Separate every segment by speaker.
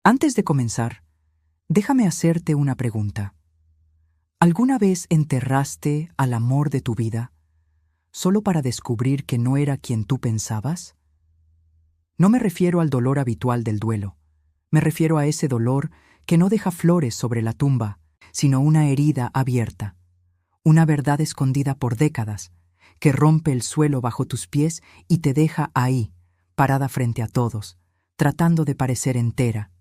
Speaker 1: Antes de comenzar, déjame hacerte una pregunta. ¿Alguna vez enterraste al amor de tu vida solo para descubrir que no era quien tú pensabas? No me refiero al dolor habitual del duelo. Me refiero a ese dolor que no deja flores sobre la tumba, sino una herida abierta, una verdad escondida por décadas, que rompe el suelo bajo tus pies y te deja ahí, parada frente a todos, tratando de parecer entera,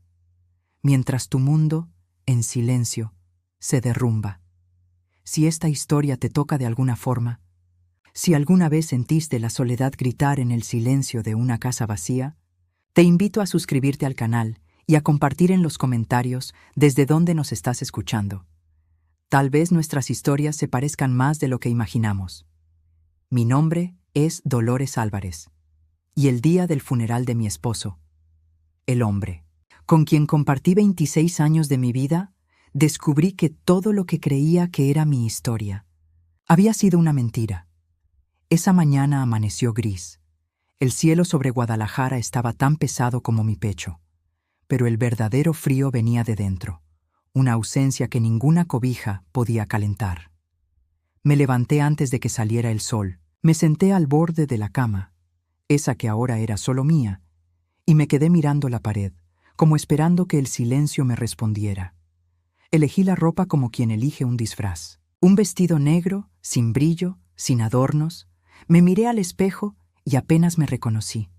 Speaker 1: mientras tu mundo, en silencio, se derrumba. Si esta historia te toca de alguna forma, si alguna vez sentiste la soledad gritar en el silencio de una casa vacía, te invito a suscribirte al canal y a compartir en los comentarios desde dónde nos estás escuchando. Tal vez nuestras historias se parezcan más de lo que imaginamos. Mi nombre es Dolores Álvarez, y el día del funeral de mi esposo, el hombre, con quien compartí 26 años de mi vida, descubrí que todo lo que creía que era mi historia había sido una mentira. Esa mañana amaneció gris. El cielo sobre Guadalajara estaba tan pesado como mi pecho, pero el verdadero frío venía de dentro, una ausencia que ninguna cobija podía calentar. Me levanté antes de que saliera el sol, me senté al borde de la cama, esa que ahora era solo mía, y me quedé mirando la pared, como esperando que el silencio me respondiera. Elegí la ropa como quien elige un disfraz. Un vestido negro, sin brillo, sin adornos. Me miré al espejo y apenas me reconocí.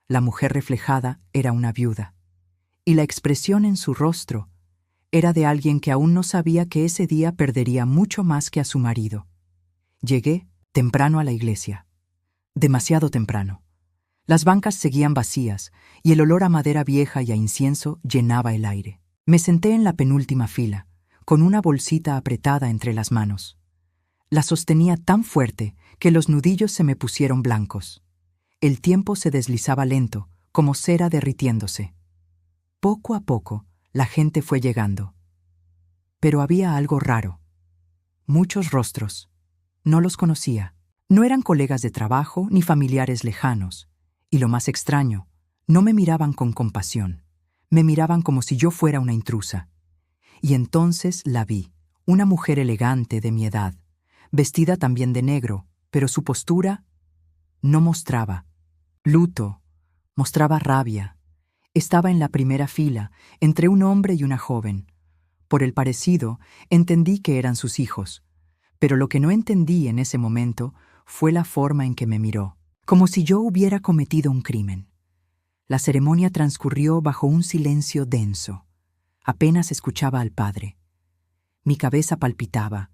Speaker 1: La mujer reflejada era una viuda, y la expresión en su rostro era de alguien que aún no sabía que ese día perdería mucho más que a su marido. Llegué temprano a la iglesia. Demasiado temprano. Las bancas seguían vacías y el olor a madera vieja y a incienso llenaba el aire. Me senté en la penúltima fila, con una bolsita apretada entre las manos. La sostenía tan fuerte que los nudillos se me pusieron blancos. El tiempo se deslizaba lento, como cera derritiéndose. Poco a poco, la gente fue llegando. Pero había algo raro. Muchos rostros. No los conocía. No eran colegas de trabajo ni familiares lejanos. Y lo más extraño, no me miraban con compasión. Me miraban como si yo fuera una intrusa. Y entonces la vi, una mujer elegante de mi edad, vestida también de negro, pero su postura no mostraba luto, mostraba rabia. Estaba en la primera fila, entre un hombre y una joven. Por el parecido, entendí que eran sus hijos, pero lo que no entendí en ese momento fue la forma en que me miró, como si yo hubiera cometido un crimen. La ceremonia transcurrió bajo un silencio denso. Apenas escuchaba al padre. Mi cabeza palpitaba,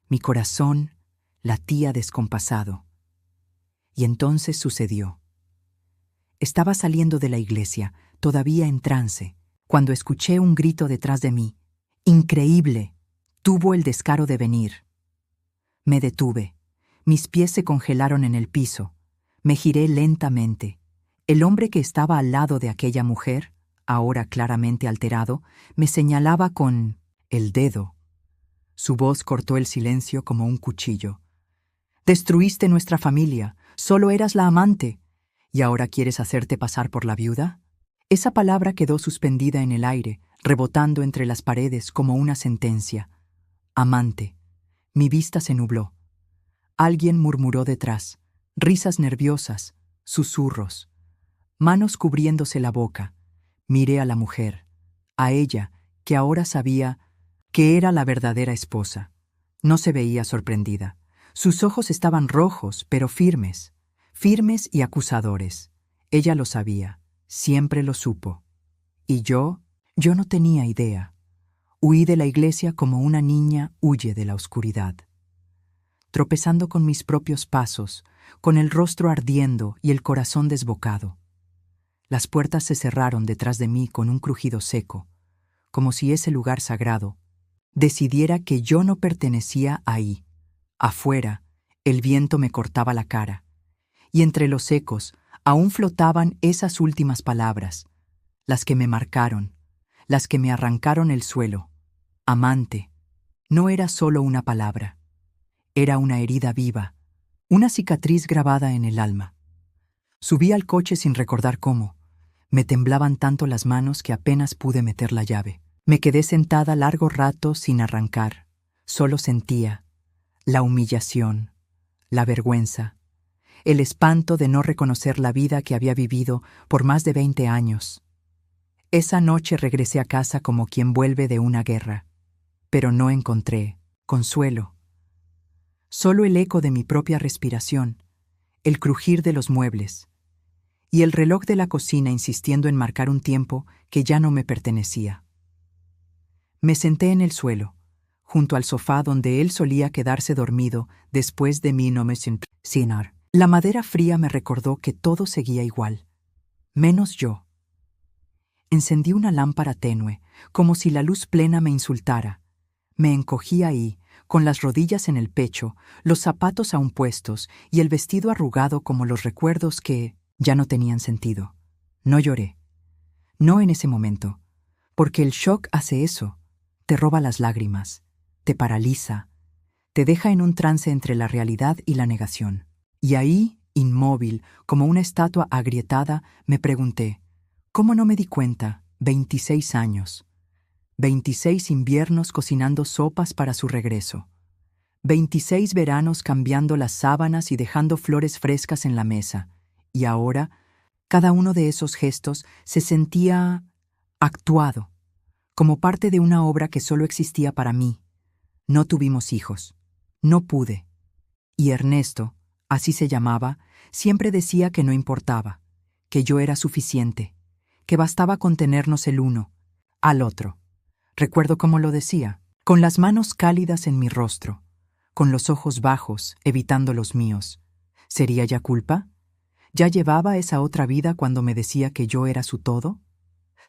Speaker 1: mi corazón latía descompasado. Y entonces sucedió. Estaba saliendo de la iglesia, todavía en trance, cuando escuché un grito detrás de mí. ¡Increíble! Tuvo el descaro de venir. Me detuve. Mis pies se congelaron en el piso. Me giré lentamente. El hombre que estaba al lado de aquella mujer, ahora claramente alterado, me señalaba con el dedo. Su voz cortó el silencio como un cuchillo. «Destruiste nuestra familia, solo eras la amante. ¿Y ahora quieres hacerte pasar por la viuda?» Esa palabra quedó suspendida en el aire, rebotando entre las paredes como una sentencia. Amante. Mi vista se nubló. Alguien murmuró detrás, risas nerviosas, susurros. Manos cubriéndose la boca. Miré a la mujer, a ella, que ahora sabía que era la verdadera esposa. No se veía sorprendida. Sus ojos estaban rojos, pero firmes y acusadores. Ella lo sabía, siempre lo supo. Y yo no tenía idea. Huí de la iglesia como una niña huye de la oscuridad. Tropezando con mis propios pasos, con el rostro ardiendo y el corazón desbocado. Las puertas se cerraron detrás de mí con un crujido seco, como si ese lugar sagrado decidiera que yo no pertenecía ahí. Afuera, el viento me cortaba la cara, y entre los ecos aún flotaban esas últimas palabras, las que me marcaron, las que me arrancaron el suelo. Amante. No era solo una palabra. Era una herida viva, una cicatriz grabada en el alma. Subí al coche sin recordar cómo. Me temblaban tanto las manos que apenas pude meter la llave. Me quedé sentada largo rato sin arrancar. Solo sentía la humillación, la vergüenza, el espanto de no reconocer la vida que había vivido por más de 20 años. Esa noche regresé a casa como quien vuelve de una guerra, pero no encontré consuelo. Solo el eco de mi propia respiración, el crujir de los muebles y el reloj de la cocina insistiendo en marcar un tiempo que ya no me pertenecía. Me senté en el suelo, junto al sofá donde él solía quedarse dormido después de mi cenar. La madera fría me recordó que todo seguía igual, menos yo. Encendí una lámpara tenue, como si la luz plena me insultara. Me encogí ahí, con las rodillas en el pecho, los zapatos aún puestos y el vestido arrugado como los recuerdos que ya no tenían sentido. No lloré. No en ese momento, porque el shock hace eso. Te roba las lágrimas, te paraliza, te deja en un trance entre la realidad y la negación. Y ahí, inmóvil, como una estatua agrietada, me pregunté, ¿cómo no me di cuenta? 26 años. 26 inviernos cocinando sopas para su regreso. 26 veranos cambiando las sábanas y dejando flores frescas en la mesa. Y ahora, cada uno de esos gestos se sentía actuado, como parte de una obra que solo existía para mí. No tuvimos hijos. No pude. Y Ernesto, así se llamaba, siempre decía que no importaba, que yo era suficiente, que bastaba con tenernos el uno al otro. Recuerdo cómo lo decía, con las manos cálidas en mi rostro, con los ojos bajos, evitando los míos. ¿Sería ya culpa? ¿Ya llevaba esa otra vida cuando me decía que yo era su todo?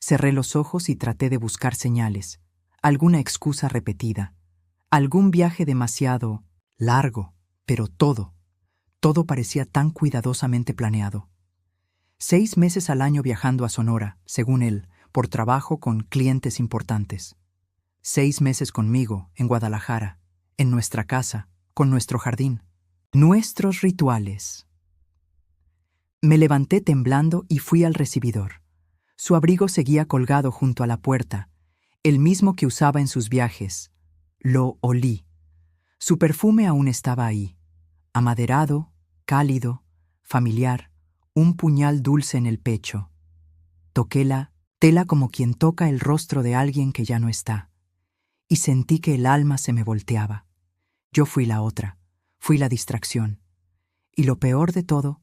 Speaker 1: Cerré los ojos y traté de buscar señales, alguna excusa repetida, algún viaje demasiado largo, pero todo parecía tan cuidadosamente planeado. 6 meses al año viajando a Sonora, según él, por trabajo con clientes importantes. 6 meses conmigo, en Guadalajara, en nuestra casa, con nuestro jardín. Nuestros rituales. Me levanté temblando y fui al recibidor. Su abrigo seguía colgado junto a la puerta, el mismo que usaba en sus viajes. Lo olí. Su perfume aún estaba ahí, amaderado, cálido, familiar, un puñal dulce en el pecho. Toqué la tela como quien toca el rostro de alguien que ya no está, y sentí que el alma se me volteaba. Yo fui la otra, fui la distracción. Y lo peor de todo,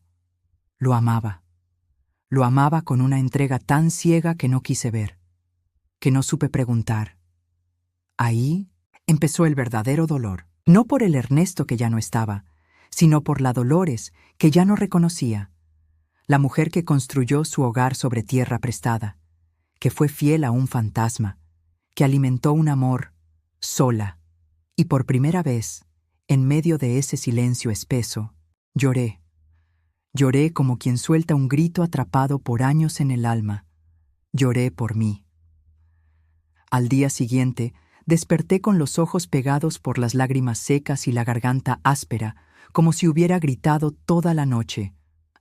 Speaker 1: lo amaba. Lo amaba con una entrega tan ciega que no quise ver, que no supe preguntar. Ahí empezó el verdadero dolor, no por el Ernesto que ya no estaba, sino por la Dolores que ya no reconocía, la mujer que construyó su hogar sobre tierra prestada, que fue fiel a un fantasma, que alimentó un amor sola. Y por primera vez, en medio de ese silencio espeso, lloré. Lloré como quien suelta un grito atrapado por años en el alma. Lloré por mí. Al día siguiente, desperté con los ojos pegados por las lágrimas secas y la garganta áspera, como si hubiera gritado toda la noche.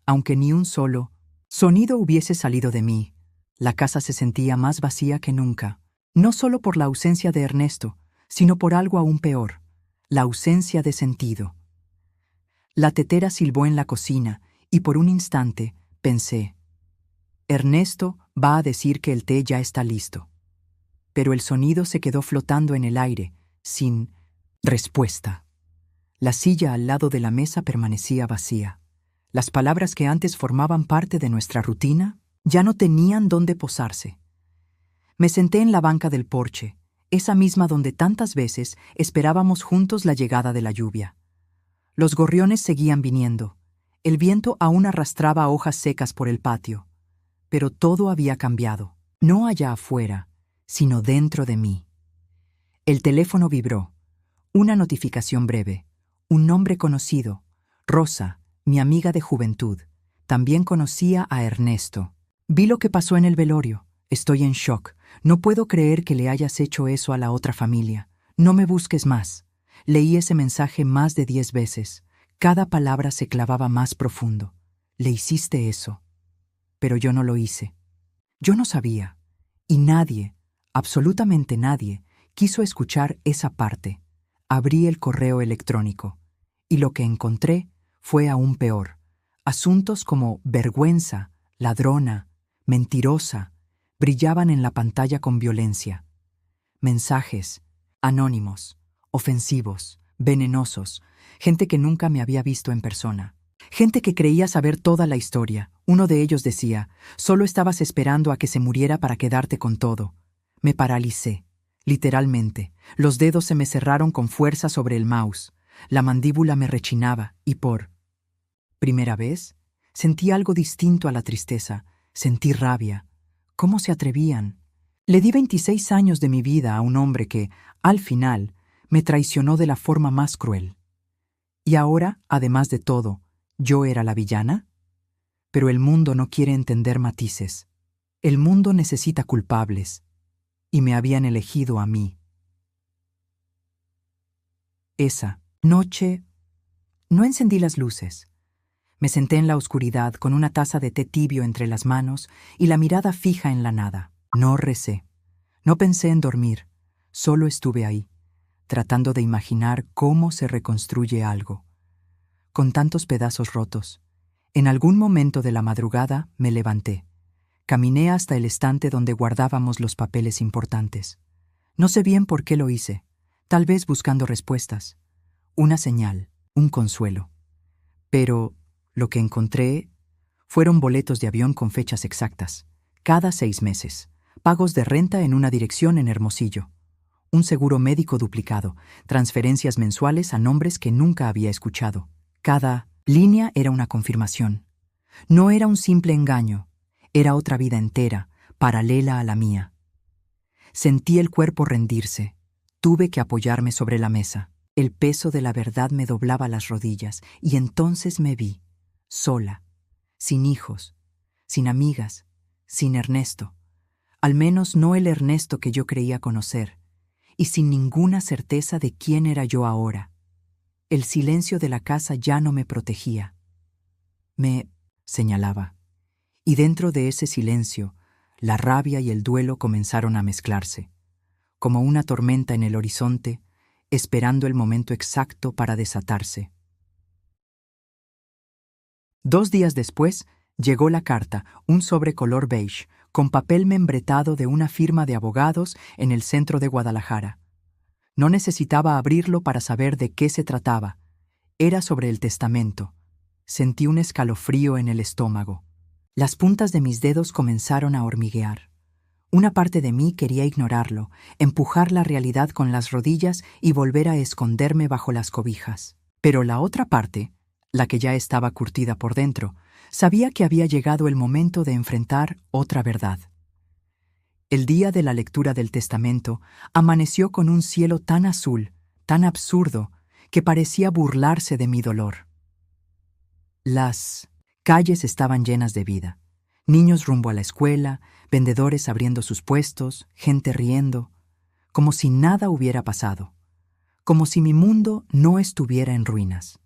Speaker 1: Aunque ni un solo sonido hubiese salido de mí, la casa se sentía más vacía que nunca, no solo por la ausencia de Ernesto, sino por algo aún peor, la ausencia de sentido. La tetera silbó en la cocina, y por un instante pensé, Ernesto va a decir que el té ya está listo. Pero el sonido se quedó flotando en el aire, sin respuesta. La silla al lado de la mesa permanecía vacía. Las palabras que antes formaban parte de nuestra rutina ya no tenían dónde posarse. Me senté en la banca del porche, esa misma donde tantas veces esperábamos juntos la llegada de la lluvia. Los gorriones seguían viniendo. El viento aún arrastraba hojas secas por el patio. Pero todo había cambiado, no allá afuera, sino dentro de mí. El teléfono vibró. Una notificación breve. Un nombre conocido. Rosa, mi amiga de juventud. También conocía a Ernesto. Vi lo que pasó en el velorio. Estoy en shock. No puedo creer que le hayas hecho eso a la otra familia. No me busques más. Leí ese mensaje más de 10 veces. Cada palabra se clavaba más profundo. Le hiciste eso. Pero yo no lo hice. Yo no sabía, y nadie, absolutamente nadie, quiso escuchar esa parte. Abrí el correo electrónico, y lo que encontré fue aún peor. Asuntos como vergüenza, ladrona, mentirosa, brillaban en la pantalla con violencia. Mensajes, anónimos, ofensivos, venenosos, gente que nunca me había visto en persona. Gente que creía saber toda la historia. Uno de ellos decía, solo estabas esperando a que se muriera para quedarte con todo. Me paralicé, literalmente. Los dedos se me cerraron con fuerza sobre el mouse. La mandíbula me rechinaba y por primera vez sentí algo distinto a la tristeza. Sentí rabia. ¿Cómo se atrevían? Le di 26 años de mi vida a un hombre que, al final, me traicionó de la forma más cruel. Y ahora, además de todo, ¿yo era la villana? Pero el mundo no quiere entender matices. El mundo necesita culpables. Y me habían elegido a mí. Esa noche no encendí las luces. Me senté en la oscuridad con una taza de té tibio entre las manos y la mirada fija en la nada. No recé. No pensé en dormir. Solo estuve ahí, tratando de imaginar cómo se reconstruye algo. Con tantos pedazos rotos. En algún momento de la madrugada me levanté. Caminé hasta el estante donde guardábamos los papeles importantes. No sé bien por qué lo hice, tal vez buscando respuestas. Una señal, un consuelo. Pero lo que encontré fueron boletos de avión con fechas exactas, cada 6 meses, pagos de renta en una dirección en Hermosillo, un seguro médico duplicado, transferencias mensuales a nombres que nunca había escuchado. Cada línea era una confirmación. No era un simple engaño, era otra vida entera, paralela a la mía. Sentí el cuerpo rendirse. Tuve que apoyarme sobre la mesa. El peso de la verdad me doblaba las rodillas y entonces me vi, sola, sin hijos, sin amigas, sin Ernesto. Al menos no el Ernesto que yo creía conocer, y sin ninguna certeza de quién era yo ahora. El silencio de la casa ya no me protegía. Me señalaba. Y dentro de ese silencio, la rabia y el duelo comenzaron a mezclarse, como una tormenta en el horizonte, esperando el momento exacto para desatarse. 2 días después, llegó la carta, un sobre color beige, con papel membretado de una firma de abogados en el centro de Guadalajara. No necesitaba abrirlo para saber de qué se trataba. Era sobre el testamento. Sentí un escalofrío en el estómago. Las puntas de mis dedos comenzaron a hormiguear. Una parte de mí quería ignorarlo, empujar la realidad con las rodillas y volver a esconderme bajo las cobijas. Pero la otra parte, la que ya estaba curtida por dentro, sabía que había llegado el momento de enfrentar otra verdad. El día de la lectura del testamento amaneció con un cielo tan azul, tan absurdo, que parecía burlarse de mi dolor. Las calles estaban llenas de vida. Niños rumbo a la escuela, vendedores abriendo sus puestos, gente riendo, como si nada hubiera pasado, como si mi mundo no estuviera en ruinas.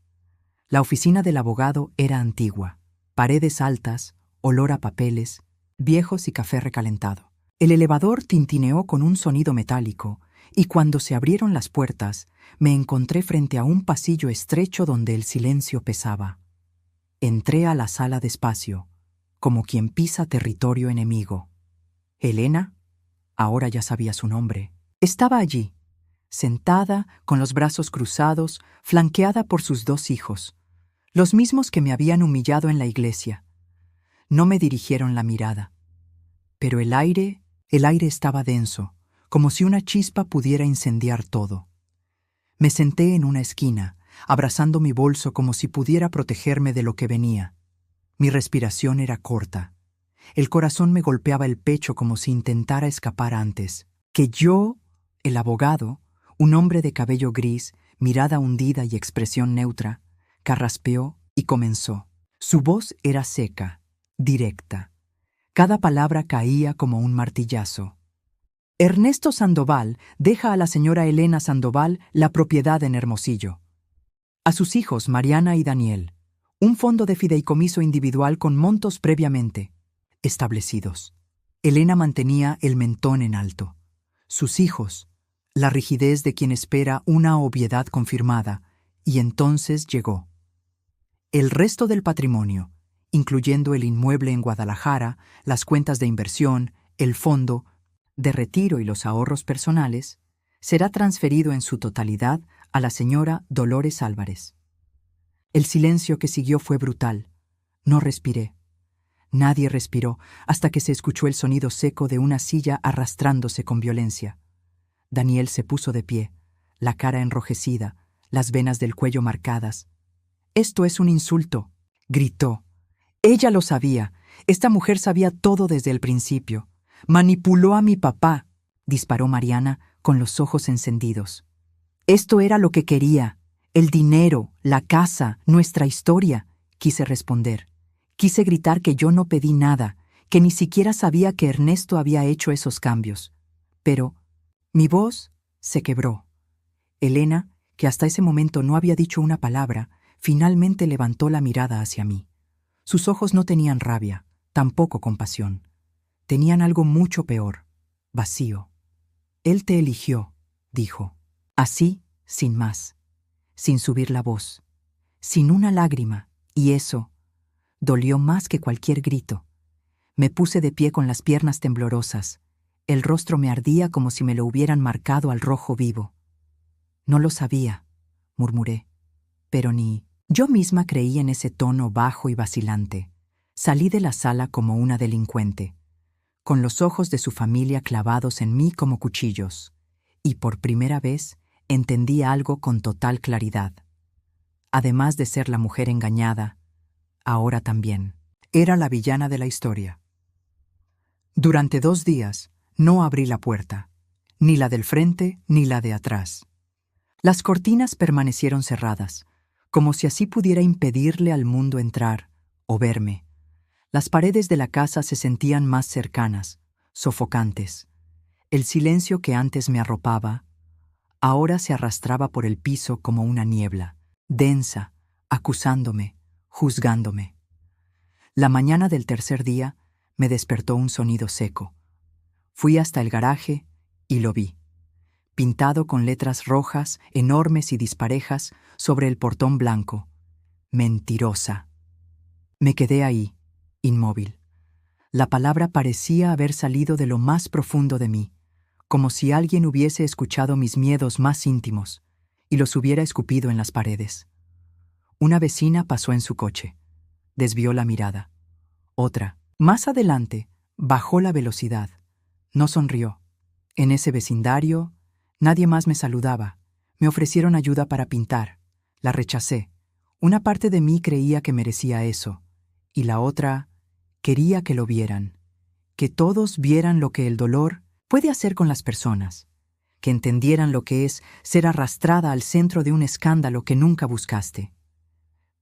Speaker 1: La oficina del abogado era antigua, paredes altas, olor a papeles, viejos y café recalentado. El elevador tintineó con un sonido metálico, y cuando se abrieron las puertas, me encontré frente a un pasillo estrecho donde el silencio pesaba. Entré a la sala despacio, como quien pisa territorio enemigo. Elena, ahora ya sabía su nombre, estaba allí, sentada, con los brazos cruzados, flanqueada por sus 2 hijos, los mismos que me habían humillado en la iglesia. No me dirigieron la mirada, pero el aire estaba denso, como si una chispa pudiera incendiar todo. Me senté en una esquina, abrazando mi bolso como si pudiera protegerme de lo que venía. Mi respiración era corta. El corazón me golpeaba el pecho como si intentara escapar antes. Que yo, el abogado, un hombre de cabello gris, mirada hundida y expresión neutra, carraspeó y comenzó. Su voz era seca, directa. Cada palabra caía como un martillazo. Ernesto Sandoval deja a la señora Elena Sandoval la propiedad en Hermosillo. A sus hijos Mariana y Daniel, un fondo de fideicomiso individual con montos previamente establecidos. Elena mantenía el mentón en alto. Sus hijos, la rigidez de quien espera una obviedad confirmada, y entonces llegó. El resto del patrimonio, incluyendo el inmueble en Guadalajara, las cuentas de inversión, el fondo de retiro y los ahorros personales, será transferido en su totalidad a la señora Dolores Álvarez. El silencio que siguió fue brutal. No respiré. Nadie respiró hasta que se escuchó el sonido seco de una silla arrastrándose con violencia. Daniel se puso de pie, la cara enrojecida, las venas del cuello marcadas. «Esto es un insulto», gritó. Ella lo sabía. Esta mujer sabía todo desde el principio. «Manipuló a mi papá», disparó Mariana con los ojos encendidos. «Esto era lo que quería. El dinero, la casa, nuestra historia», quise responder. Quise gritar que yo no pedí nada, que ni siquiera sabía que Ernesto había hecho esos cambios. Pero mi voz se quebró. Elena, que hasta ese momento no había dicho una palabra, finalmente levantó la mirada hacia mí. Sus ojos no tenían rabia, tampoco compasión. Tenían algo mucho peor, vacío. «Él te eligió», dijo. Así, sin más, sin subir la voz, sin una lágrima, y eso dolió más que cualquier grito. Me puse de pie con las piernas temblorosas. El rostro me ardía como si me lo hubieran marcado al rojo vivo. «No lo sabía», murmuré. Pero ni yo misma creí en ese tono bajo y vacilante. Salí de la sala como una delincuente, con los ojos de su familia clavados en mí como cuchillos, y por primera vez entendí algo con total claridad. Además de ser la mujer engañada, ahora también era la villana de la historia. Durante 2 días no abrí la puerta, ni la del frente ni la de atrás. Las cortinas permanecieron cerradas, como si así pudiera impedirle al mundo entrar o verme. Las paredes de la casa se sentían más cercanas, sofocantes. El silencio que antes me arropaba, ahora se arrastraba por el piso como una niebla, densa, acusándome, juzgándome. La mañana del tercer día me despertó un sonido seco. Fui hasta el garaje y lo vi, pintado con letras rojas, enormes y disparejas, sobre el portón blanco. «Mentirosa». Me quedé ahí, inmóvil. La palabra parecía haber salido de lo más profundo de mí, como si alguien hubiese escuchado mis miedos más íntimos y los hubiera escupido en las paredes. Una vecina pasó en su coche. Desvió la mirada. Otra, más adelante, bajó la velocidad. No sonrió. En ese vecindario, nadie más me saludaba. Me ofrecieron ayuda para pintar. La rechacé. Una parte de mí creía que merecía eso, y la otra quería que lo vieran, que todos vieran lo que el dolor puede hacer con las personas, que entendieran lo que es ser arrastrada al centro de un escándalo que nunca buscaste.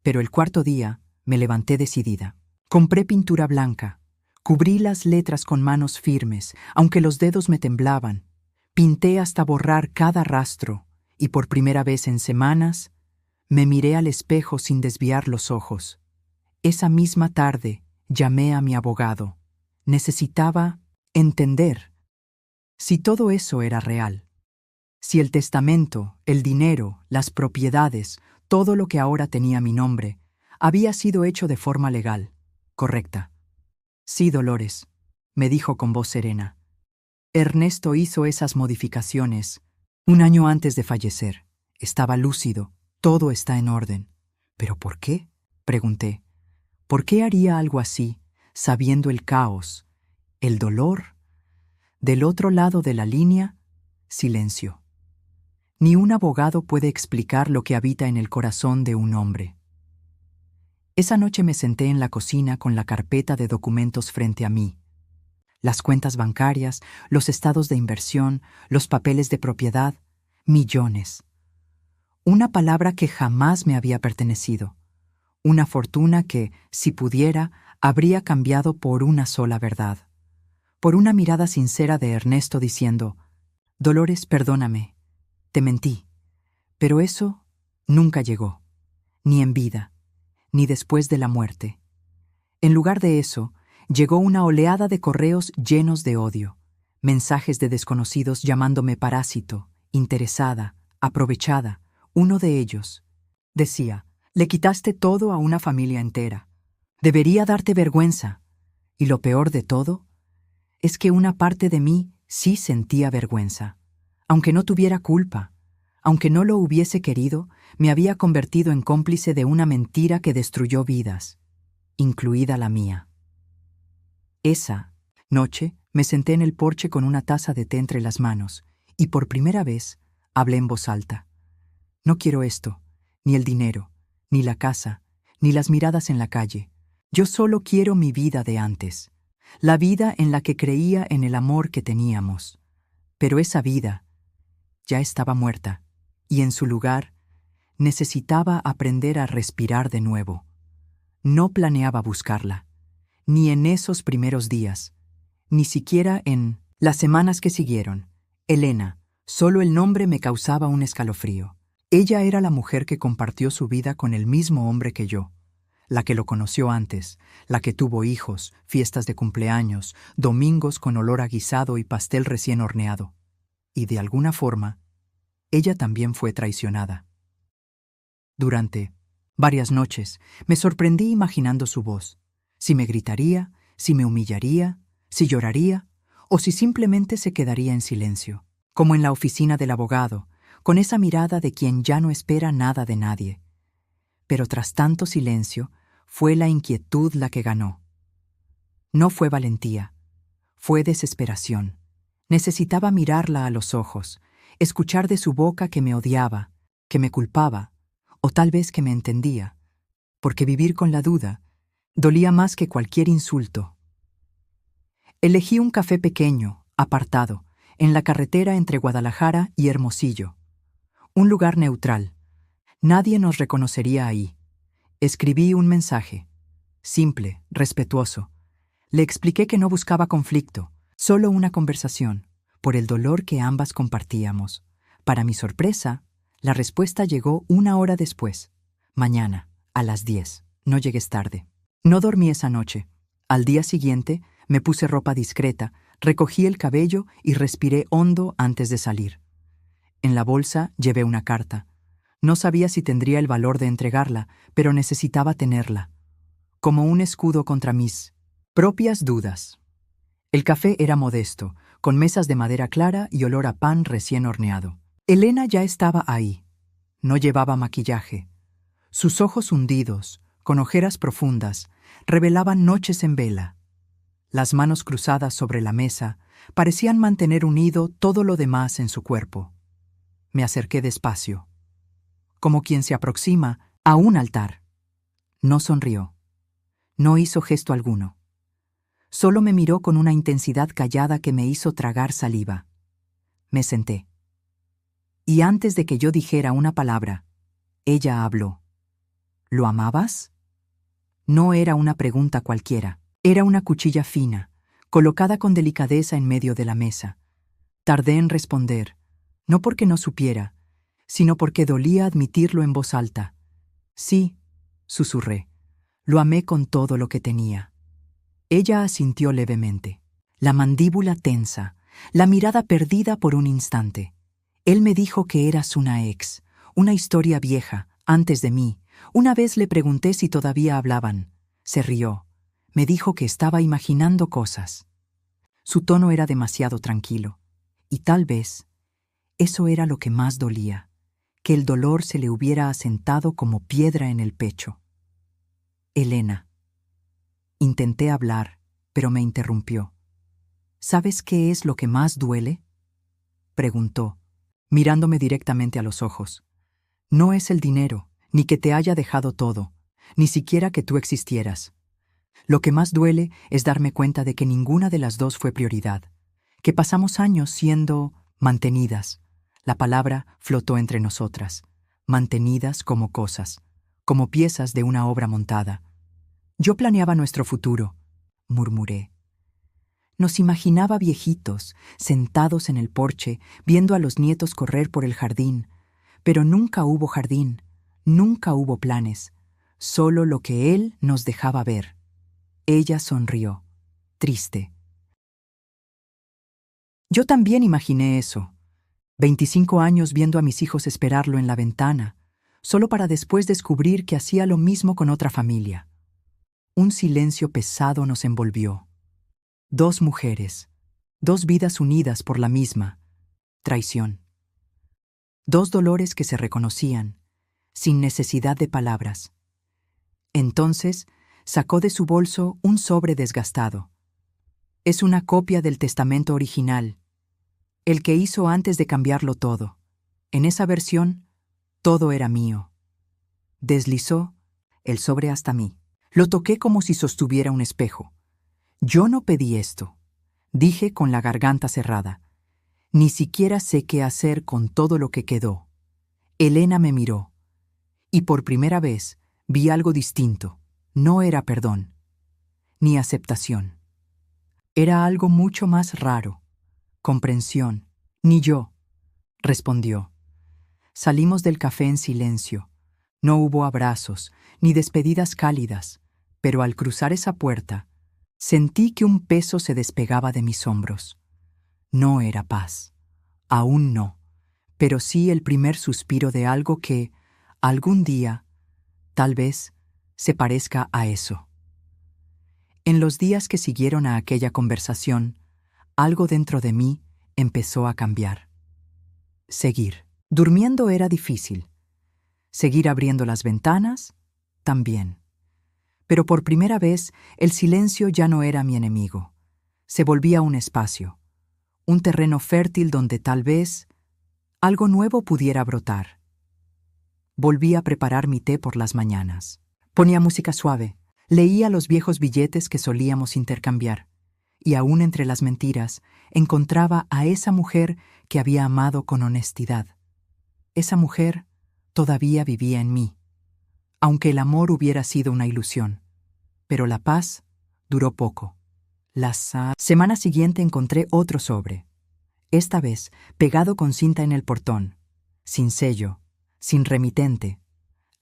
Speaker 1: Pero el cuarto día me levanté decidida. Compré pintura blanca, cubrí las letras con manos firmes, aunque los dedos me temblaban. Pinté hasta borrar cada rastro, y por primera vez en semanas, me miré al espejo sin desviar los ojos. Esa misma tarde llamé a mi abogado. Necesitaba entender si todo eso era real. Si el testamento, el dinero, las propiedades, todo lo que ahora tenía mi nombre, había sido hecho de forma legal, correcta. «Sí, Dolores», me dijo con voz serena. «Ernesto hizo esas modificaciones 1 año antes de fallecer. Estaba lúcido, todo está en orden». «¿Pero por qué?», pregunté. «¿Por qué haría algo así, sabiendo el caos, el dolor?» Del otro lado de la línea, silencio. Ni un abogado puede explicar lo que habita en el corazón de un hombre. Esa noche me senté en la cocina con la carpeta de documentos frente a mí. Las cuentas bancarias, los estados de inversión, los papeles de propiedad, millones. Una palabra que jamás me había pertenecido. Una fortuna que, si pudiera, habría cambiado por una sola verdad. Por una mirada sincera de Ernesto diciendo: «Dolores, perdóname, te mentí». Pero eso nunca llegó, ni en vida, ni después de la muerte. En lugar de eso, llegó una oleada de correos llenos de odio, mensajes de desconocidos llamándome parásito, interesada, aprovechada. Uno de ellos decía: «Le quitaste todo a una familia entera. Debería darte vergüenza». Y lo peor de todo es que una parte de mí sí sentía vergüenza. Aunque no tuviera culpa, aunque no lo hubiese querido, me había convertido en cómplice de una mentira que destruyó vidas, incluida la mía. Esa noche me senté en el porche con una taza de té entre las manos y por primera vez hablé en voz alta. No quiero esto, ni el dinero, ni la casa, ni las miradas en la calle. Yo solo quiero mi vida de antes, la vida en la que creía en el amor que teníamos. Pero esa vida ya estaba muerta y en su lugar necesitaba aprender a respirar de nuevo. No planeaba buscarla, ni en esos primeros días, ni siquiera en las semanas que siguieron. Elena, solo el nombre me causaba un escalofrío. Ella era la mujer que compartió su vida con el mismo hombre que yo, la que lo conoció antes, la que tuvo hijos, fiestas de cumpleaños, domingos con olor a guisado y pastel recién horneado. Y de alguna forma, ella también fue traicionada. Durante varias noches me sorprendí imaginando su voz, si me gritaría, si me humillaría, si lloraría, o si simplemente se quedaría en silencio, como en la oficina del abogado, con esa mirada de quien ya no espera nada de nadie. Pero tras tanto silencio, fue la inquietud la que ganó. No fue valentía, fue desesperación. Necesitaba mirarla a los ojos, escuchar de su boca que me odiaba, que me culpaba, o tal vez que me entendía, porque vivir con la duda dolía más que cualquier insulto. Elegí un café pequeño, apartado, en la carretera entre Guadalajara y Hermosillo. Un lugar neutral. Nadie nos reconocería ahí. Escribí un mensaje, simple, respetuoso. Le expliqué que no buscaba conflicto, solo una conversación, por el dolor que ambas compartíamos. Para mi sorpresa, la respuesta llegó 1 hora después. Mañana, a las 10. No llegues tarde. No dormí esa noche. Al día siguiente, me puse ropa discreta, recogí el cabello y respiré hondo antes de salir. En la bolsa llevé una carta. No sabía si tendría el valor de entregarla, pero necesitaba tenerla, como un escudo contra mis propias dudas. El café era modesto, con mesas de madera clara y olor a pan recién horneado. Elena ya estaba ahí. No llevaba maquillaje. Sus ojos hundidos, con ojeras profundas, revelaban noches en vela. Las manos cruzadas sobre la mesa parecían mantener unido todo lo demás en su cuerpo. Me acerqué despacio, como quien se aproxima a un altar. No sonrió. No hizo gesto alguno. Solo me miró con una intensidad callada que me hizo tragar saliva. Me senté. Y antes de que yo dijera una palabra, ella habló. ¿Lo amabas? No era una pregunta cualquiera. Era una cuchilla fina, colocada con delicadeza en medio de la mesa. Tardé en responder, no porque no supiera, sino porque dolía admitirlo en voz alta. Sí, susurré. Lo amé con todo lo que tenía. Ella asintió levemente, la mandíbula tensa, la mirada perdida por un instante. Él me dijo que eras una ex, una historia vieja, antes de mí. Una vez le pregunté si todavía hablaban. Se rió. Me dijo que estaba imaginando cosas. Su tono era demasiado tranquilo, y tal vez eso era lo que más dolía, que el dolor se le hubiera asentado como piedra en el pecho. Elena. Intenté hablar, pero me interrumpió. ¿Sabes qué es lo que más duele?, preguntó, mirándome directamente a los ojos. No es el dinero, ni que te haya dejado todo, ni siquiera que tú existieras. Lo que más duele es darme cuenta de que ninguna de las dos fue prioridad, que pasamos años siendo mantenidas. La palabra flotó entre nosotras, mantenidas como cosas, como piezas de una obra montada. Yo planeaba nuestro futuro, murmuré. Nos imaginaba viejitos, sentados en el porche, viendo a los nietos correr por el jardín. Pero nunca hubo jardín, nunca hubo planes, solo lo que él nos dejaba ver. Ella sonrió. triste. Yo también imaginé eso. 25 años viendo a mis hijos esperarlo en la ventana, solo para después descubrir que hacía lo mismo con otra familia. Un silencio pesado nos envolvió. 2 mujeres, 2 vidas unidas por la misma traición. 2 dolores que se reconocían, sin necesidad de palabras. Entonces, sacó de su bolso un sobre desgastado. Es una copia del testamento original, el que hizo antes de cambiarlo todo. En esa versión, todo era mío. Deslizó el sobre hasta mí. Lo toqué como si sostuviera un espejo. Yo no pedí esto, dije con la garganta cerrada. Ni siquiera sé qué hacer con todo lo que quedó. Elena me miró, y por primera vez vi algo distinto. No era perdón, ni aceptación. Era algo mucho más raro. Comprensión. Ni yo, respondió. Salimos del café en silencio. No hubo abrazos, ni despedidas cálidas, pero al cruzar esa puerta, sentí que un peso se despegaba de mis hombros. No era paz. Aún no, pero sí el primer suspiro de algo que, algún día, tal vez, se parezca a eso. En los días que siguieron a aquella conversación, algo dentro de mí empezó a cambiar. Seguir. Durmiendo era difícil. Seguir abriendo las ventanas, también. Pero por primera vez, el silencio ya no era mi enemigo. Se volvía un espacio, un terreno fértil donde tal vez algo nuevo pudiera brotar. Volví a preparar mi té por las mañanas. Ponía música suave, leía los viejos billetes que solíamos intercambiar, y aún entre las mentiras encontraba a esa mujer que había amado con honestidad. Esa mujer todavía vivía en mí, aunque el amor hubiera sido una ilusión. Pero la paz duró poco. La semana siguiente encontré otro sobre, esta vez pegado con cinta en el portón, sin sello, sin remitente.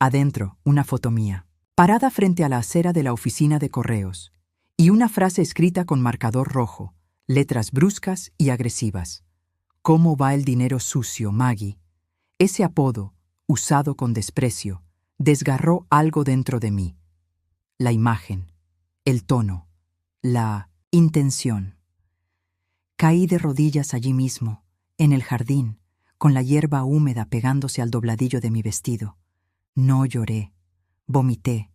Speaker 1: Adentro, una foto mía, parada frente a la acera de la oficina de correos, y una frase escrita con marcador rojo, letras bruscas y agresivas. ¿Cómo va el dinero sucio, Maggie? Ese apodo, usado con desprecio, desgarró algo dentro de mí. La imagen, el tono, la intención. Caí de rodillas allí mismo, en el jardín, con la hierba húmeda pegándose al dobladillo de mi vestido. No lloré, vomité,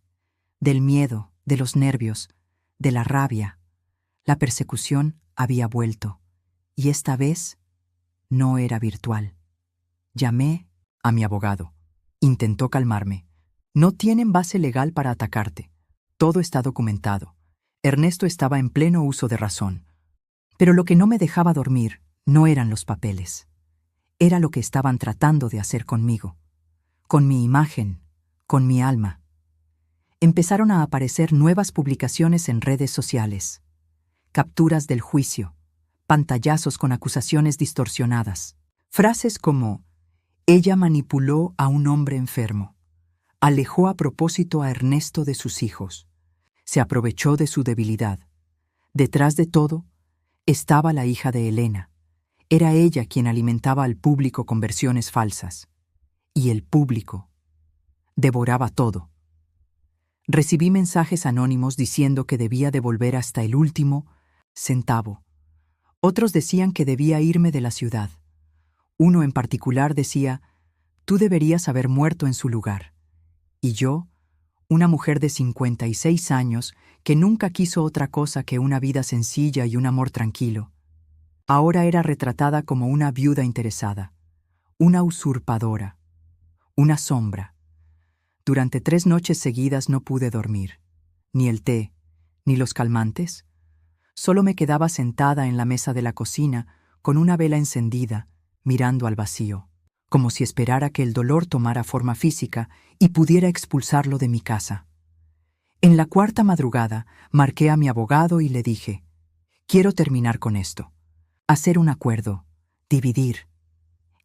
Speaker 1: del miedo, de los nervios, de la rabia. La persecución había vuelto, y esta vez no era virtual. Llamé a mi abogado. Intentó calmarme. No tienen base legal para atacarte. Todo está documentado. Ernesto estaba en pleno uso de razón. Pero lo que no me dejaba dormir no eran los papeles. Era lo que estaban tratando de hacer conmigo. Con mi imagen, con mi alma. Empezaron a aparecer nuevas publicaciones en redes sociales. Capturas del juicio, pantallazos con acusaciones distorsionadas. Frases como: ella manipuló a un hombre enfermo, alejó a propósito a Ernesto de sus hijos, se aprovechó de su debilidad. Detrás de todo estaba la hija de Elena. Era ella quien alimentaba al público con versiones falsas. Y el público devoraba todo. Recibí mensajes anónimos diciendo que debía devolver hasta el último centavo. Otros decían que debía irme de la ciudad. Uno en particular decía: tú deberías haber muerto en su lugar. Y yo, una mujer de 56 años que nunca quiso otra cosa que una vida sencilla y un amor tranquilo, ahora era retratada como una viuda interesada, una usurpadora, una sombra. Durante 3 noches seguidas no pude dormir, ni el té, ni los calmantes. Solo me quedaba sentada en la mesa de la cocina con una vela encendida, mirando al vacío, como si esperara que el dolor tomara forma física y pudiera expulsarlo de mi casa. En la 4ª madrugada marqué a mi abogado y le dije: quiero terminar con esto, hacer un acuerdo, dividir.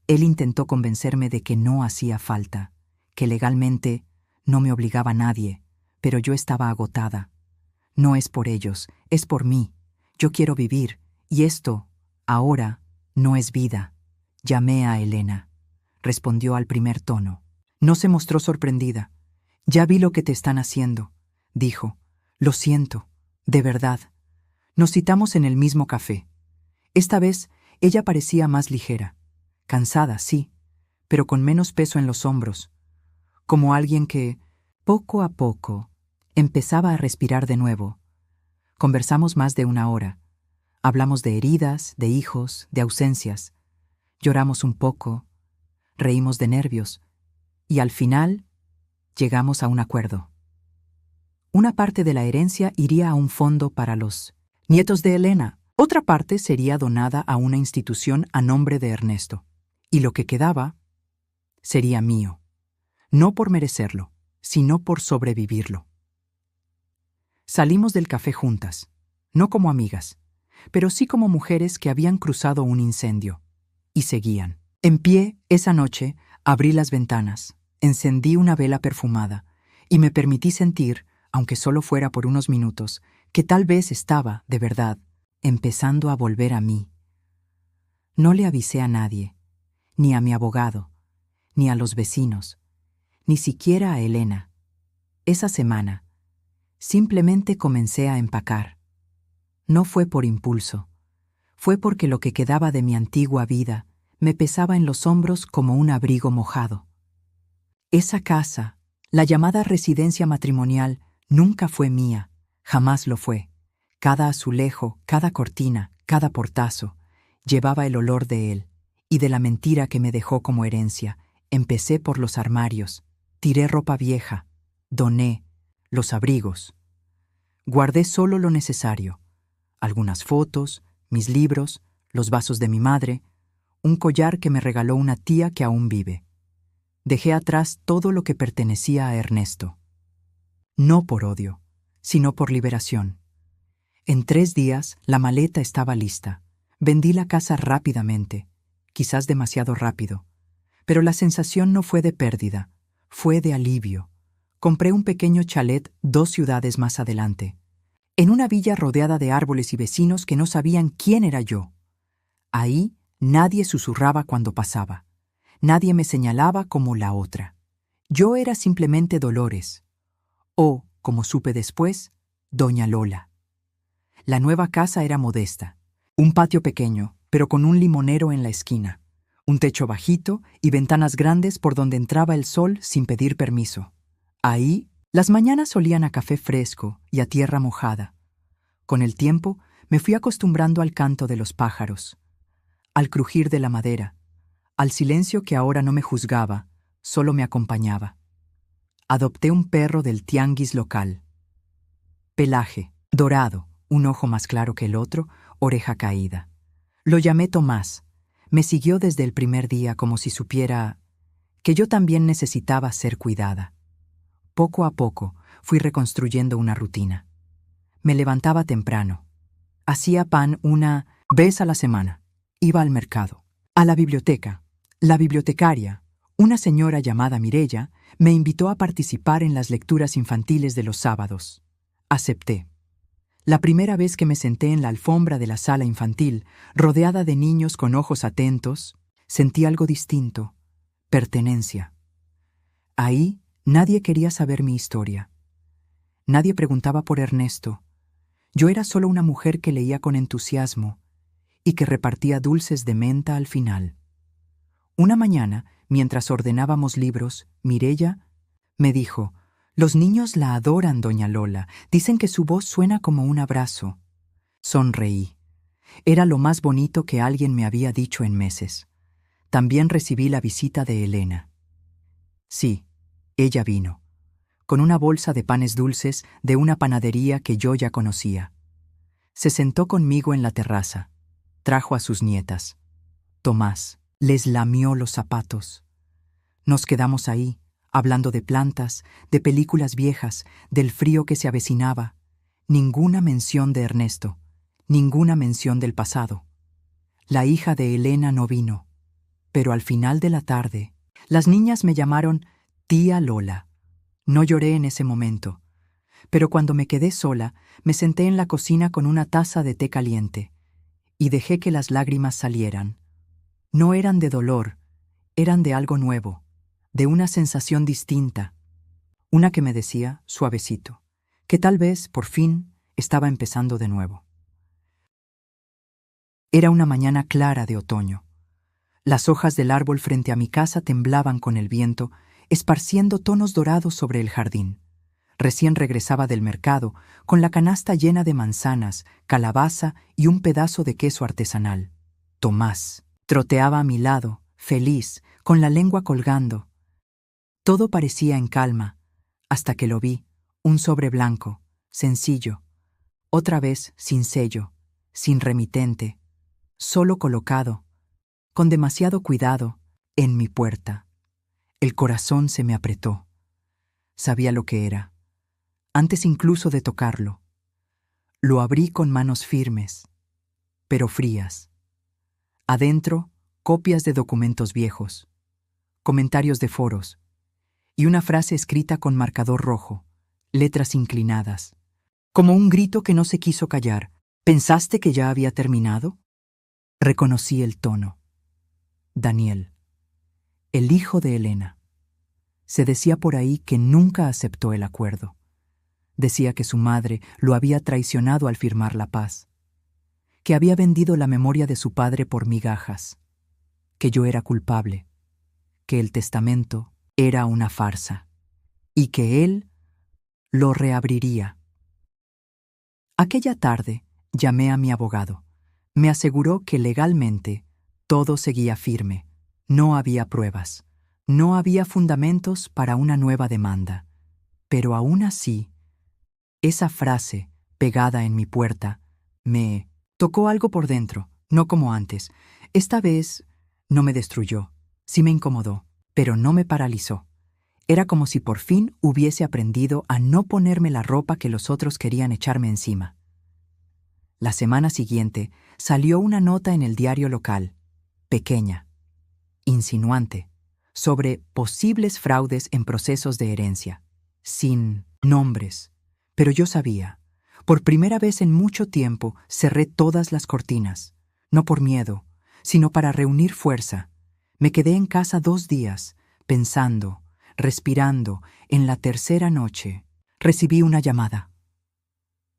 Speaker 1: Él intentó convencerme de que no hacía falta, que legalmente no me obligaba a nadie, pero yo estaba agotada. No es por ellos, es por mí, Yo quiero vivir, y esto, ahora, no es vida. Llamé a Elena. Respondió al primer tono. No se mostró sorprendida. Ya vi lo que te están haciendo, dijo. Lo siento, de verdad. Nos citamos en el mismo café. Esta vez, ella parecía más ligera. Cansada, sí, pero con menos peso en los hombros. Como alguien que, poco a poco, empezaba a respirar de nuevo. Conversamos más de 1 hora. Hablamos de heridas, de hijos, de ausencias. Lloramos un poco, reímos de nervios, y al final llegamos a un acuerdo. Una parte de la herencia iría a un fondo para los nietos de Elena. Otra parte sería donada a una institución a nombre de Ernesto. Y lo que quedaba sería mío. No por merecerlo, sino por sobrevivirlo. Salimos del café juntas, no como amigas, pero sí como mujeres que habían cruzado un incendio. Y seguían. En pie, esa noche, abrí las ventanas, encendí una vela perfumada y me permití sentir, aunque solo fuera por unos minutos, que tal vez estaba, de verdad, empezando a volver a mí. No le avisé a nadie, ni a mi abogado, ni a los vecinos, ni siquiera a Elena. Esa semana, simplemente comencé a empacar. No fue por impulso, fue porque lo que quedaba de mi antigua vida me pesaba en los hombros como un abrigo mojado. Esa casa, la llamada residencia matrimonial, nunca fue mía, jamás lo fue. Cada azulejo, cada cortina, cada portazo, llevaba el olor de él y de la mentira que me dejó como herencia. Empecé por los armarios, tiré ropa vieja, doné los abrigos. Guardé solo lo necesario, algunas fotos, mis libros, los vasos de mi madre, un collar que me regaló una tía que aún vive. Dejé atrás todo lo que pertenecía a Ernesto. No por odio, sino por liberación. En 3 días, la maleta estaba lista. Vendí la casa rápidamente, quizás demasiado rápido. Pero la sensación no fue de pérdida, fue de alivio. Compré un pequeño chalet 2 ciudades más adelante, en una villa rodeada de árboles y vecinos que no sabían quién era yo. Ahí nadie susurraba cuando pasaba. Nadie me señalaba como la otra. Yo era simplemente Dolores. O, como supe después, Doña Lola. La nueva casa era modesta. Un patio pequeño, pero con un limonero en la esquina. Un techo bajito y ventanas grandes por donde entraba el sol sin pedir permiso. Ahí, las mañanas olían a café fresco y a tierra mojada. Con el tiempo, me fui acostumbrando al canto de los pájaros, al crujir de la madera, al silencio que ahora no me juzgaba, solo me acompañaba. Adopté un perro del tianguis local. Pelaje, dorado, un ojo más claro que el otro, oreja caída. Lo llamé Tomás. Me siguió desde el primer día como si supiera que yo también necesitaba ser cuidada. Poco a poco fui reconstruyendo una rutina. Me levantaba temprano. Hacía pan una vez a la semana. Iba al mercado, a la biblioteca. La bibliotecaria, una señora llamada Mirella, me invitó a participar en las lecturas infantiles de los sábados. Acepté. La primera vez que me senté en la alfombra de la sala infantil, rodeada de niños con ojos atentos, sentí algo distinto, pertenencia. Ahí nadie quería saber mi historia. Nadie preguntaba por Ernesto. Yo era solo una mujer que leía con entusiasmo y que repartía dulces de menta al final. Una mañana, mientras ordenábamos libros, Mirella me dijo: «Los niños la adoran, doña Lola. Dicen que su voz suena como un abrazo». Sonreí. Era lo más bonito que alguien me había dicho en meses. También recibí la visita de Elena. Sí, ella vino, con una bolsa de panes dulces de una panadería que yo ya conocía. Se sentó conmigo en la terraza. Trajo a sus nietas. Tomás les lamió los zapatos. Nos quedamos ahí, hablando de plantas, de películas viejas, del frío que se avecinaba. Ninguna mención de Ernesto, ninguna mención del pasado. La hija de Elena no vino, pero al final de la tarde, las niñas me llamaron tía Lola. No lloré en ese momento, pero cuando me quedé sola, me senté en la cocina con una taza de té caliente y dejé que las lágrimas salieran. No eran de dolor, eran de algo nuevo, de una sensación distinta, una que me decía, suavecito, que tal vez, por fin, estaba empezando de nuevo. Era una mañana clara de otoño. Las hojas del árbol frente a mi casa temblaban con el viento, esparciendo tonos dorados sobre el jardín. Recién regresaba del mercado, con la canasta llena de manzanas, calabaza y un pedazo de queso artesanal. Tomás troteaba a mi lado, feliz, con la lengua colgando. Todo parecía en calma, hasta que lo vi, un sobre blanco, sencillo, otra vez sin sello, sin remitente, solo colocado, con demasiado cuidado, en mi puerta. El corazón se me apretó. Sabía lo que era, antes incluso de tocarlo. Lo abrí con manos firmes, pero frías. Adentro, copias de documentos viejos, comentarios de foros, y una frase escrita con marcador rojo, letras inclinadas, como un grito que no se quiso callar. ¿Pensaste que ya había terminado? Reconocí el tono. Daniel, el hijo de Elena. Se decía por ahí que nunca aceptó el acuerdo. Decía que su madre lo había traicionado al firmar la paz, que había vendido la memoria de su padre por migajas, que yo era culpable, que el testamento era una farsa y que él lo reabriría. Aquella tarde llamé a mi abogado. Me aseguró que legalmente todo seguía firme. No había pruebas, no había fundamentos para una nueva demanda. Pero aún así, esa frase pegada en mi puerta me tocó algo por dentro, no como antes. Esta vez no me destruyó, sí me incomodó, pero no me paralizó. Era como si por fin hubiese aprendido a no ponerme la ropa que los otros querían echarme encima. La semana siguiente salió una nota en el diario local, pequeña, insinuante, sobre posibles fraudes en procesos de herencia, sin nombres. Pero yo sabía, por primera vez en mucho tiempo cerré todas las cortinas, no por miedo, sino para reunir fuerza. Me quedé en casa 2 días, pensando, respirando. En la tercera noche, recibí una llamada.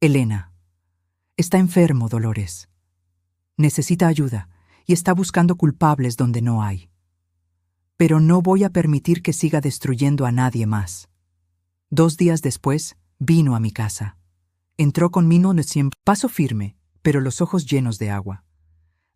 Speaker 1: Elena, está enfermo, Dolores. Necesita ayuda y está buscando culpables donde no hay. Pero no voy a permitir que siga destruyendo a nadie más. 2 días después, vino a mi casa. Entró conmigo de siempre, paso firme, pero los ojos llenos de agua.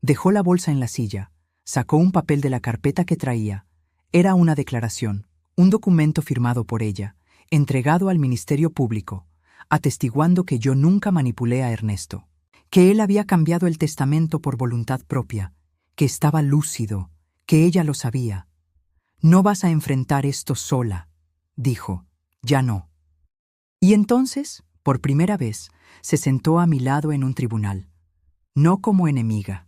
Speaker 1: Dejó la bolsa en la silla, sacó un papel de la carpeta que traía. Era una declaración, un documento firmado por ella, entregado al Ministerio Público, atestiguando que yo nunca manipulé a Ernesto, que él había cambiado el testamento por voluntad propia, que estaba lúcido, que ella lo sabía. No vas a enfrentar esto sola, dijo, ya no. Y entonces, por primera vez, se sentó a mi lado en un tribunal, no como enemiga,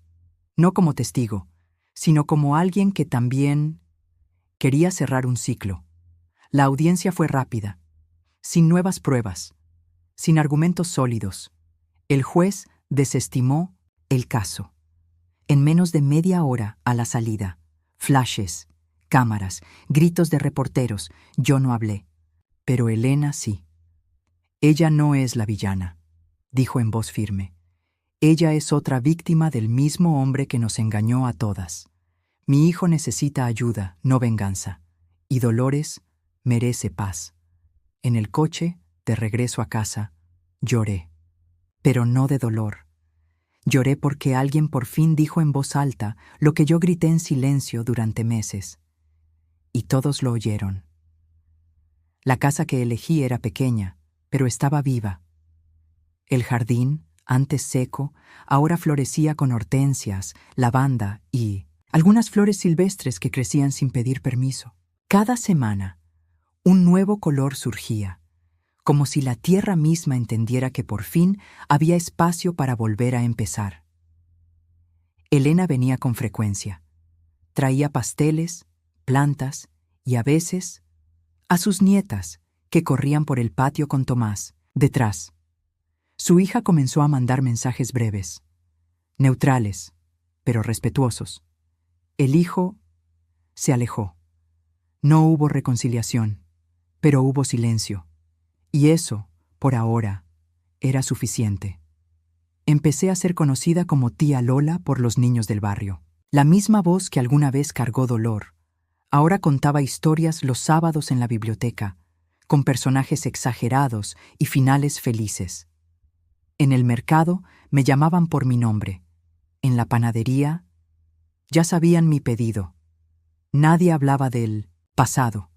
Speaker 1: no como testigo, sino como alguien que también quería cerrar un ciclo. La audiencia fue rápida, sin nuevas pruebas, sin argumentos sólidos. El juez desestimó el caso. En menos de media hora a la salida, flashes, cámaras, gritos de reporteros, yo no hablé, pero Elena sí. Ella no es la villana, dijo en voz firme. Ella es otra víctima del mismo hombre que nos engañó a todas. Mi hijo necesita ayuda, no venganza, y Dolores merece paz. En el coche, de regreso a casa, lloré, pero no de dolor. Lloré porque alguien por fin dijo en voz alta lo que yo grité en silencio durante meses. Y todos lo oyeron. La casa que elegí era pequeña, pero estaba viva. El jardín, antes seco, ahora florecía con hortensias, lavanda y algunas flores silvestres que crecían sin pedir permiso. Cada semana, un nuevo color surgía, como si la tierra misma entendiera que por fin había espacio para volver a empezar. Elena venía con frecuencia. Traía pasteles, plantas y a veces a sus nietas, que corrían por el patio con Tomás, Detrás. Su hija comenzó a mandar mensajes breves, neutrales, pero respetuosos. El hijo se alejó. No hubo reconciliación, pero hubo silencio. Y eso, por ahora, era suficiente. Empecé a ser conocida como tía Lola por los niños del barrio. La misma voz que alguna vez cargó dolor. Ahora contaba historias los sábados en la biblioteca, con personajes exagerados y finales felices. En el mercado me llamaban por mi nombre. En la panadería ya sabían mi pedido. Nadie hablaba del pasado.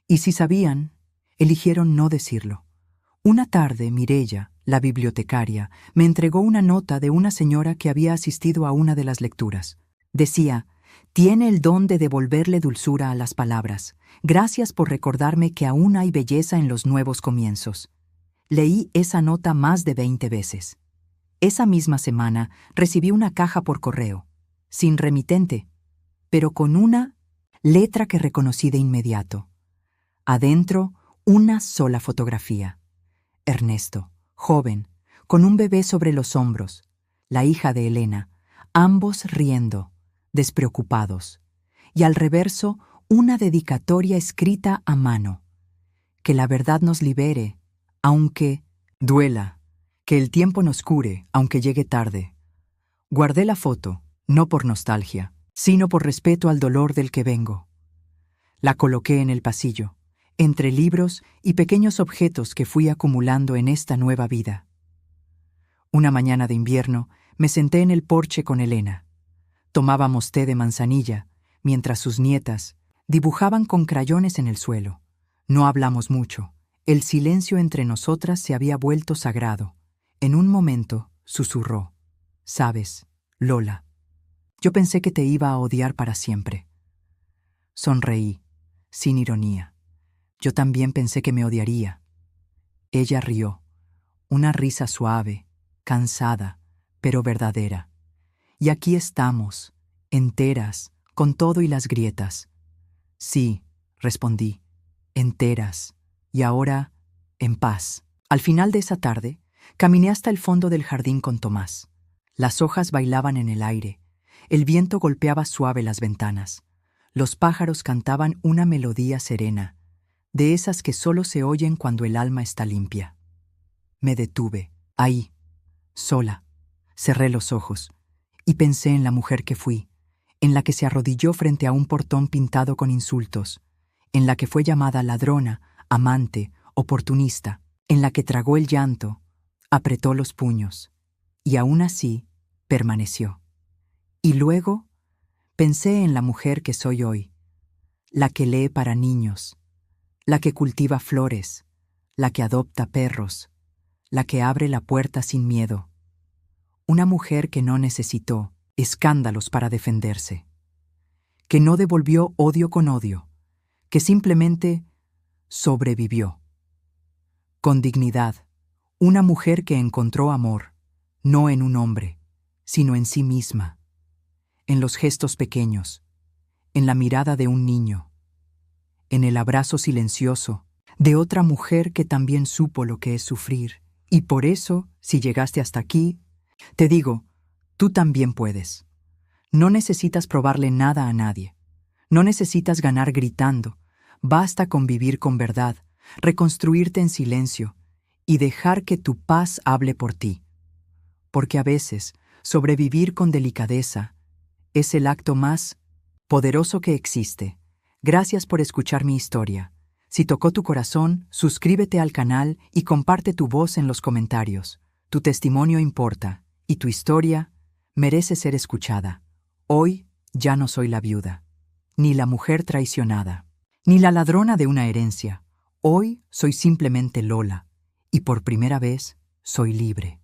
Speaker 1: Y si sabían, eligieron no decirlo. Una tarde, Mireya, la bibliotecaria, me entregó una nota de una señora que había asistido a una de las lecturas. Decía: «Tiene el don de devolverle dulzura a las palabras. Gracias por recordarme que aún hay belleza en los nuevos comienzos». Leí esa nota más de 20 veces. Esa misma semana recibí una caja por correo, sin remitente, pero con una letra que reconocí de inmediato. Adentro, una sola fotografía. Ernesto, joven, con un bebé sobre los hombros, la hija de Elena, ambos riendo, despreocupados, y al reverso una dedicatoria escrita a mano. Que la verdad nos libere, aunque duela, que el tiempo nos cure, aunque llegue tarde. Guardé la foto, no por nostalgia, sino por respeto al dolor del que vengo. La coloqué en el pasillo, entre libros y pequeños objetos que fui acumulando en esta nueva vida. Una mañana de invierno me senté en el porche con Elena. Tomábamos té de manzanilla, mientras sus nietas dibujaban con crayones en el suelo. No hablamos mucho. El silencio entre nosotras se había vuelto sagrado. En un momento susurró: «Sabes, Lola, yo pensé que te iba a odiar para siempre». Sonreí, sin ironía. Yo también pensé que me odiaría. Ella rió, una risa suave, cansada, pero verdadera. Y aquí estamos, enteras, con todo y las grietas. Sí, respondí, enteras, y ahora, en paz. Al final de esa tarde, caminé hasta el fondo del jardín con Tomás. Las hojas bailaban en el aire, el viento golpeaba suave las ventanas. Los pájaros cantaban una melodía serena, de esas que solo se oyen cuando el alma está limpia. Me detuve, ahí, sola. Cerré los ojos y pensé en la mujer que fui, en la que se arrodilló frente a un portón pintado con insultos, en la que fue llamada ladrona, amante, oportunista, en la que tragó el llanto, apretó los puños, y aún así permaneció. Y luego pensé en la mujer que soy hoy, la que lee para niños, la que cultiva flores, la que adopta perros, la que abre la puerta sin miedo. Una mujer que no necesitó escándalos para defenderse, que no devolvió odio con odio, que simplemente sobrevivió. Con dignidad, una mujer que encontró amor, no en un hombre, sino en sí misma, en los gestos pequeños, en la mirada de un niño, en el abrazo silencioso de otra mujer que también supo lo que es sufrir. Y por eso, si llegaste hasta aquí, te digo, tú también puedes. No necesitas probarle nada a nadie. No necesitas ganar gritando. Basta con vivir con verdad, reconstruirte en silencio y dejar que tu paz hable por ti. Porque a veces, sobrevivir con delicadeza es el acto más poderoso que existe. Gracias por escuchar mi historia. Si tocó tu corazón, suscríbete al canal y comparte tu voz en los comentarios. Tu testimonio importa y tu historia merece ser escuchada. Hoy ya no soy la viuda, ni la mujer traicionada, ni la ladrona de una herencia. Hoy soy simplemente Lola, y por primera vez soy libre.